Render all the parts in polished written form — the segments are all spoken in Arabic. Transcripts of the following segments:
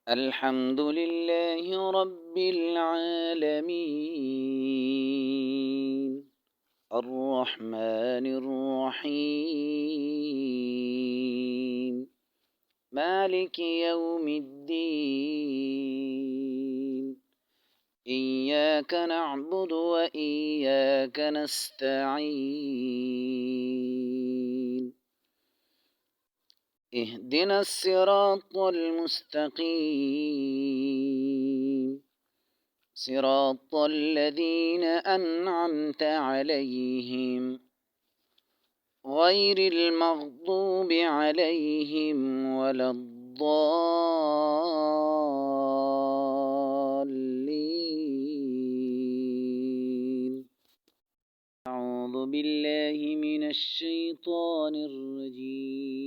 الحمد لله رب العالمين الرحمن الرحيم مالك يوم الدين إياك نعبد وإياك نستعين اهدنا الصراط المستقيم صراط الذين أنعمت عليهم غير المغضوب عليهم ولا الضالين. أعوذ بالله من الشيطان الرجيم.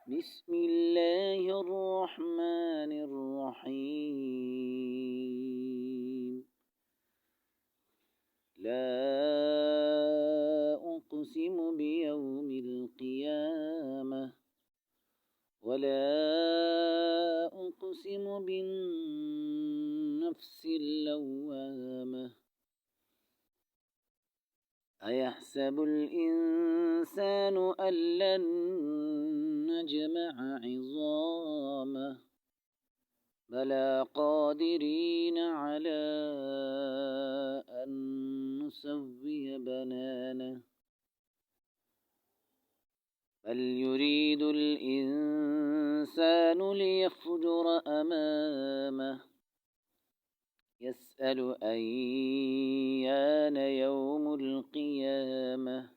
بسم الله الرحمن الرحيم. لا أقسم بيوم القيامة ولا أقسم بالنفس اللوامة أيحسب الإنسان أن لن نجمع عظامه بلى قادرين على أن نسوي بنانه بل يريد الإنسان ليفجر أمامه يسأل أيان يوم القيامة